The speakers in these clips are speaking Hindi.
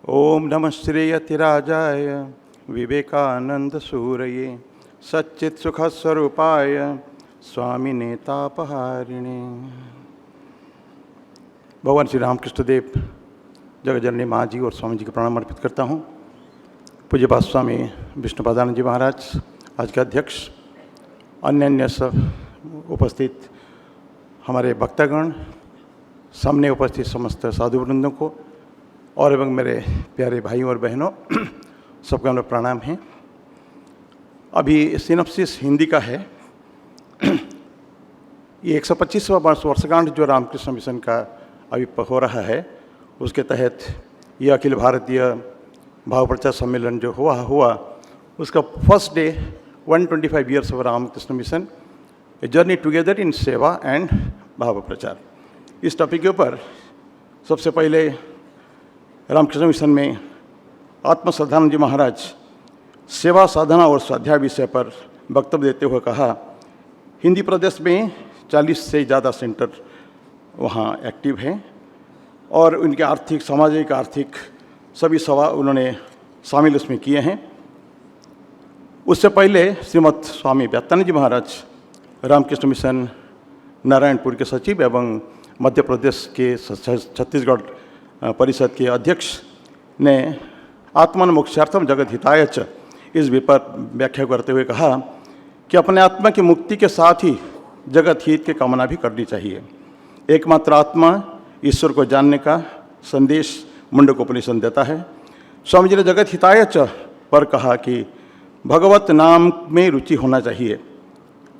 ओम नमः श्रीयतिराजाय विवेकानंद सूरये सच्चित सुख स्वरूपाय स्वामी नेतापहारिणे। भगवान श्री रामकृष्ण देव जगजननी माँ जी और स्वामी जी को प्रणाम अर्पित करता हूँ। पूज्यपाद स्वामी विष्णुपादानंद जी महाराज, आज के अध्यक्ष, अन्य सब उपस्थित हमारे भक्तगण, सामने उपस्थित समस्त साधु वृंदों को और एवं मेरे प्यारे भाइयों और बहनों, सबका मेरा प्रणाम है। अभी सिनॉप्सिस हिंदी का है। ये 125वां वर्षगांठ जो रामकृष्ण मिशन का अभी हो रहा है, उसके तहत ये अखिल भारतीय भाव प्रचार सम्मेलन जो हुआ उसका first day 125 years of Ramakrishna mission, a journey together in seva and भाव प्रचार। इस टॉपिक के ऊपर सबसे पहले रामकृष्ण मिशन में आत्म श्रद्धानंद जी महाराज सेवा साधना और स्वाध्याय विषय पर वक्तव्य देते हुए कहा, हिंदी प्रदेश में 40 से ज़्यादा सेंटर वहाँ एक्टिव हैं और उनके आर्थिक, सामाजिक, आर्थिक सभी सवा उन्होंने शामिल उसमें किए हैं। उससे पहले श्रीमद स्वामी व्यात्यानंद जी महाराज रामकृष्ण मिशन नारायणपुर के सचिव एवं मध्य प्रदेश के छत्तीसगढ़ परिषद के अध्यक्ष ने आत्मन मोक्षार्थम जगत हिताय च इस विषय पर व्याख्या करते हुए कहा कि अपने आत्मा की मुक्ति के साथ ही जगत हित की कामना भी करनी चाहिए। एकमात्र आत्मा ईश्वर को जानने का संदेश मुंडकोपनिषद देता है। स्वामी जी ने जगत हिताय च पर कहा कि भगवत नाम में रुचि होना चाहिए,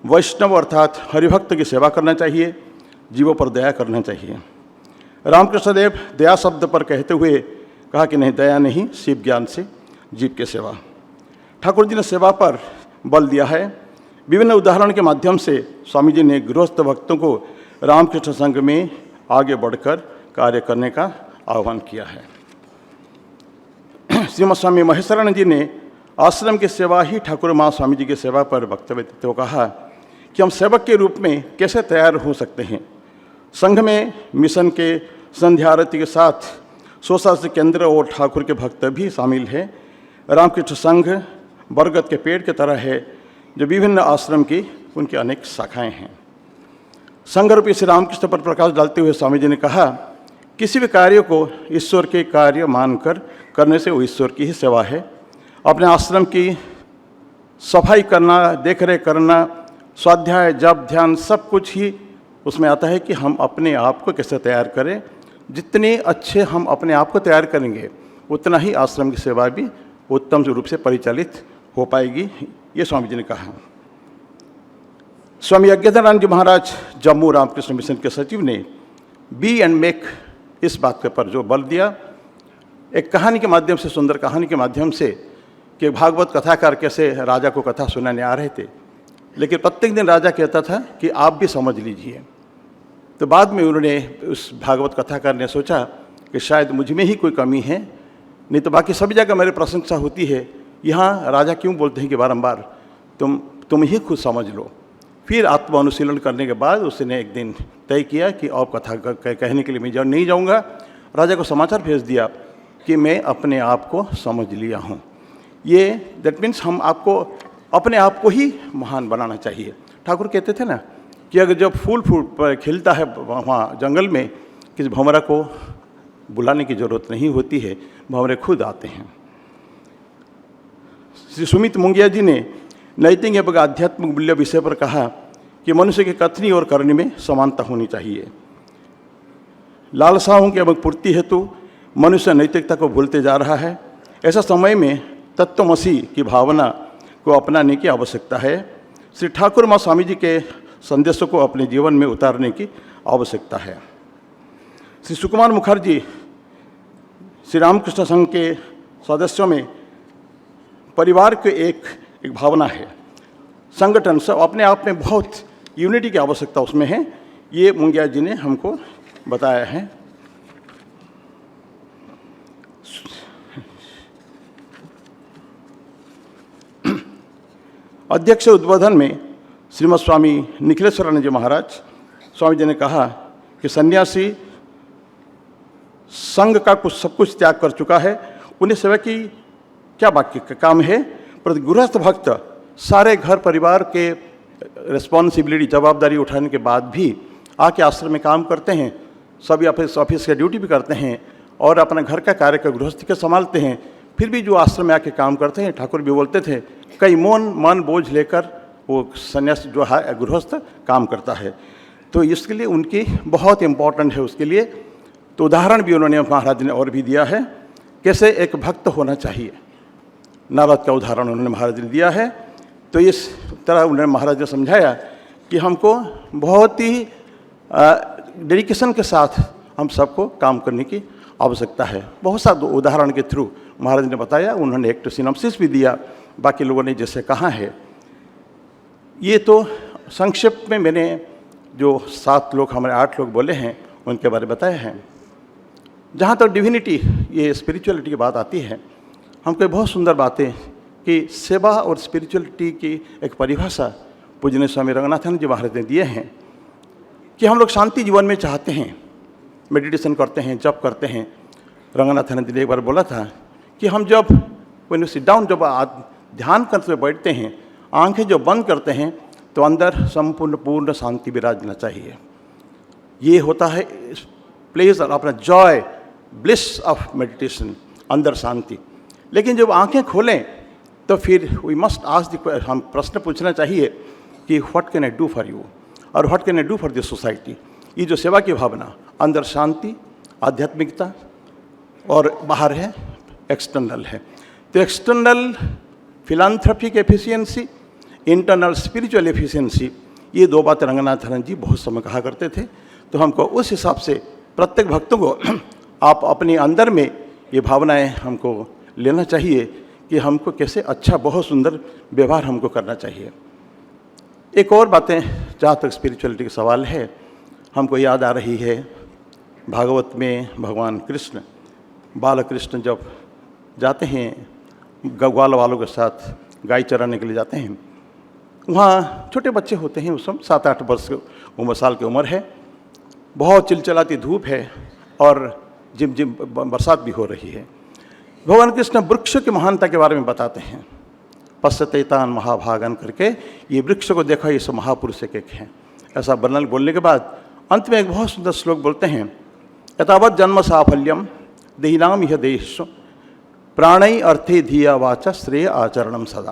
वैष्णव अर्थात हरिभक्त की सेवा करना चाहिए, जीवों पर दया करना चाहिए। रामकृष्ण देव दया शब्द पर कहते हुए कहा कि नहीं, दया नहीं, शिव ज्ञान से जीव की सेवा। ठाकुर जी ने सेवा पर बल दिया है। विभिन्न उदाहरण के माध्यम से स्वामी जी ने गृहस्थ भक्तों को रामकृष्ण संघ में आगे बढ़कर कार्य करने का आह्वान किया है। श्रीमद स्वामी महेश्वरानंद जी ने आश्रम की सेवा ही ठाकुर माँ स्वामी जी की सेवा पर वक्तव्य देते हुए कहा कि हम सेवक के रूप में कैसे तैयार हो सकते हैं। संघ में मिशन के संध्या आरती के साथ स्वशासी केंद्र और ठाकुर के भक्त भी शामिल हैं। रामकृष्ण संघ बरगद के पेड़ की तरह है जो विभिन्न आश्रम की उनकी अनेक शाखाएं हैं। संघ रूपी श्री रामकृष्ण पर प्रकाश डालते हुए स्वामी जी ने कहा, किसी भी कार्य को ईश्वर के कार्य मानकर करने से वो ईश्वर की ही सेवा है। अपने आश्रम की सफाई करना, देखरेख करना, स्वाध्याय, जप, ध्यान, सब कुछ ही उसमें आता है कि हम अपने आप को कैसे तैयार करें। जितने अच्छे हम अपने आप को तैयार करेंगे उतना ही आश्रम की सेवा भी उत्तम रूप से परिचालित हो पाएगी, ये स्वामी जी ने कहा। स्वामी यज्ञधरानंद जी महाराज जम्मू रामकृष्ण मिशन के सचिव ने बी एंड मेक इस बात पर जो बल दिया, एक कहानी के माध्यम से, सुंदर कहानी के माध्यम से, कि भागवत कथाकार कैसे राजा को कथा सुनाने आ रहे थे, लेकिन प्रत्येक दिन राजा कहता था कि आप भी समझ लीजिए। तो बाद में उन्होंने, उस भागवत कथाकार ने सोचा कि शायद मुझ में ही कोई कमी है, नहीं तो बाकी सभी जगह मेरी प्रशंसा होती है, यहाँ राजा क्यों बोलते हैं कि बारंबार तुम ही खुद समझ लो। फिर आत्म अनुशीलन करने के बाद उसने एक दिन तय किया कि अब कथा कहने के लिए मैं नहीं जाऊँगा। राजा को समाचार भेज दिया कि मैं अपने आप को समझ लिया हूँ। ये दैट मीन्स हम आपको अपने आप को ही महान बनाना चाहिए। ठाकुर कहते थे ना कि अगर जब फूल खिलता है वहाँ जंगल में, किसी भंवरा को बुलाने की जरूरत नहीं होती है, भंवरे खुद आते हैं। श्री सुमित मुंगिया जी ने नैतिक एवं आध्यात्मिक मूल्य विषय पर कहा कि मनुष्य की कथनी और करनी में समानता होनी चाहिए। लालसाओं की एवं पूर्ति हेतु मनुष्य नैतिकता को भूलते जा रहा है। ऐसा समय में तत्वमसी की भावना को अपनाने की आवश्यकता है। श्री ठाकुर माँ स्वामी जी के संदेशों को अपने जीवन में उतारने की आवश्यकता है। श्री सुकुमार मुखर्जी श्री रामकृष्ण संघ के सदस्यों में परिवार के एक भावना है, संगठन सब अपने आप में बहुत यूनिटी की आवश्यकता उसमें है। ये मुंगिया जी ने हमको बताया है। अध्यक्ष उद्बोधन में श्रीमद स्वामी निखिलेश्वरानंद जी महाराज स्वामी जी ने कहा कि सन्यासी संघ का सब कुछ त्याग कर चुका है उन्हें सेवा की क्या बाकी का काम है, पर गृहस्थ भक्त सारे घर परिवार के रिस्पॉन्सिबिलिटी जवाबदारी उठाने के बाद भी आके आश्रम में काम करते हैं, सभी ऑफिस की ड्यूटी भी करते हैं और अपना घर का कार्य का गृहस्थी के संभालते हैं। फिर भी जो आश्रम में आके काम करते हैं, ठाकुर भी बोलते थे, कई मन बोझ लेकर वो सन्यास जो है गृहस्थ काम करता है। तो इसके लिए उनकी बहुत इम्पोर्टेंट है उसके लिए। तो उदाहरण भी उन्होंने महाराज ने और भी दिया है, कैसे एक भक्त होना चाहिए। नारद का उदाहरण उन्होंने महाराज ने दिया है। तो इस तरह उन्होंने महाराज ने समझाया कि हमको बहुत ही डेडिकेशन के साथ हम सबको काम करने की आवश्यकता है। बहुत सा उदाहरण के थ्रू महाराज ने बताया, उन्होंने एक सिनॉप्सिस भी दिया, बाकी लोगों ने जैसे कहा है। ये तो संक्षेप में मैंने जो 7 लोग हमारे 8 लोग बोले हैं उनके बारे में बताया है। जहाँ तक डिविनिटी, ये स्पिरिचुअलिटी की बात आती है, हमको बहुत सुंदर बातें कि सेवा और स्पिरिचुअलिटी की एक परिभाषा पूजनीय स्वामी रंगनाथन जी महाराज ने दिए हैं कि हम लोग शांति जीवन में चाहते हैं, मेडिटेशन करते हैं, जप करते हैं। रंगनाथन जी ने एक बार बोला था कि हम जब व्हेन यू सिट डाउन, जब ध्यान करते हुए बैठते हैं, आंखें जो बंद करते हैं तो अंदर संपूर्ण पूर्ण शांति विराजना चाहिए। ये होता है प्लेजर, अपना जॉय, ब्लिस ऑफ मेडिटेशन, अंदर शांति। लेकिन जब आंखें खोलें तो फिर वी मस्ट आस्क, हम प्रश्न पूछना चाहिए कि what can I do for you और what can I do for this society. ये जो सेवा की भावना, अंदर शांति, आध्यात्मिकता और बाहर है एक्सटर्नल है। तो external philanthropic efficiency, internal spiritual efficiency, ये 2 बातें रंगनाथन जी बहुत समय कहा करते थे। तो हमको उस हिसाब से प्रत्येक भक्तों को आप अपने अंदर में ये भावनाएं हमको लेना चाहिए कि हमको कैसे अच्छा, बहुत सुंदर व्यवहार हमको करना चाहिए। एक और बातें जहाँ तक स्पिरिचुअलिटी का सवाल है, हमको याद आ रही है भागवत में भगवान कृष्ण, बाल कृष्ण जब जाते हैं ग्वाल वालों के साथ गाय चराने के लिए जाते हैं, वहाँ छोटे बच्चे होते हैं, उस समय 7-8 वर्ष साल की उम्र है, बहुत चिलचिलाती धूप है और झिम बरसात भी हो रही है। भगवान कृष्ण वृक्ष की महानता के बारे में बताते हैं, पश्यतेतान महाभागन करके, ये वृक्ष को देखा, ये सब महापुरुष एक हैं। ऐसा वर्णन बोलने के बाद अंत में एक बहुत सुंदर श्लोक बोलते हैं, यथावत जन्म साफल्यम देहिनाम यह देश प्राणई अर्थे धिया वाचा श्रेय आचरणम सदा।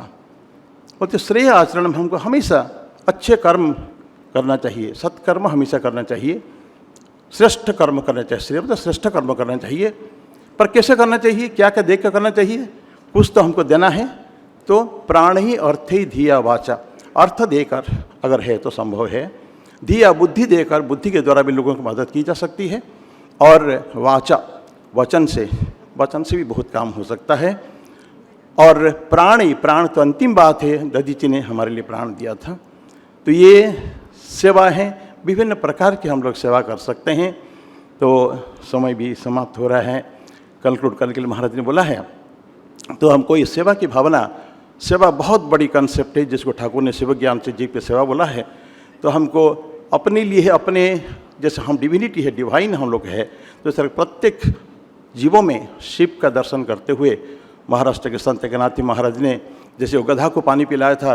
बोलते श्रेय आचरण में हमको हमेशा अच्छे कर्म करना चाहिए, सत्कर्म हमेशा करना चाहिए, श्रेष्ठ कर्म करना चाहिए। श्रेय मतलब श्रेष्ठ कर्म करना चाहिए, पर कैसे करना चाहिए, क्या क्या देख कर करना चाहिए, कुछ तो हमको देना है। तो प्राण ही अर्थ ही धिया वाचा, अर्थ देकर अगर है तो संभव है, धिया बुद्धि देकर, बुद्धि के द्वारा भी लोगों की मदद की जा सकती है, और वाचा वचन से भी बहुत काम हो सकता है। और प्राण तो अंतिम बात है, दधी जी ने हमारे लिए प्राण दिया था। तो ये सेवा है, विभिन्न प्रकार की हम लोग सेवा कर सकते हैं। तो समय भी समाप्त हो रहा है, कंक्लूड करने के लिए महाराज ने बोला है। तो हमको ये सेवा की भावना, सेवा बहुत बड़ी कंसेप्ट है जिसको ठाकुर ने शिव ज्ञान से जीव पे सेवा बोला है। तो हमको अपने लिए, अपने जैसे हम डिविनिटी है, डिवाइन हम लोग है, तो इस तरह प्रत्येक जीवों में शिव का दर्शन करते हुए महाराष्ट्र के संत एकनाथी महाराज ने जैसे वो गधा को पानी पिलाया था,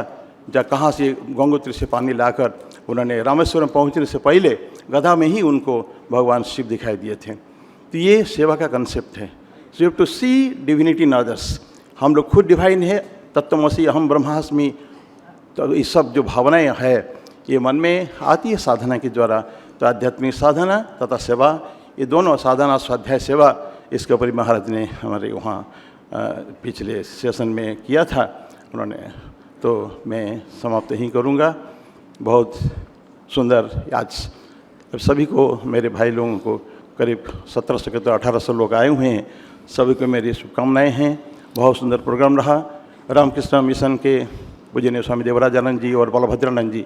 जहाँ कहाँ से गंगोत्री से पानी लाकर उन्होंने रामेश्वरम पहुँचने से पहले गधा में ही उनको भगवान शिव दिखाई दिए थे। तो ये सेवा का कंसेप्ट है। So you have to see divinity in others. हम लोग खुद डिवाइन है, तत्वमसि अहम ब्रह्मास्मि। तो ये सब जो भावनाएं है ये मन में आती है साधना के द्वारा। तो आध्यात्मिक साधना तथा सेवा, ये दोनों साधना, स्वाध्याय, सेवा, इसके ऊपर महाराज ने हमारे वहाँ पिछले सेशन में किया था उन्होंने। तो मैं समाप्त ही करूँगा। बहुत सुंदर, आज सभी को, मेरे भाई लोगों को करीब 1700 के तो 1800 लोग आए हुए हैं, सभी को मेरी शुभकामनाएं हैं। बहुत सुंदर प्रोग्राम रहा। रामकृष्ण मिशन के पूजनीय स्वामी देवराजानंद जी और बलभद्रानंद जी,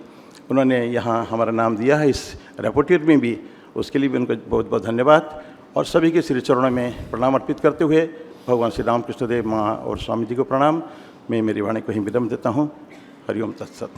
उन्होंने यहाँ हमारा नाम दिया है इस रेपोर्टियर में भी, उसके लिए भी उनको बहुत बहुत धन्यवाद। और सभी के श्री चरणों में प्रणाम अर्पित करते हुए भगवान श्री रामकृष्ण देव माँ और स्वामी जी को प्रणाम। मैं मेरी वाणी को ही विराम देता हूँ। हरिओम तत्सत।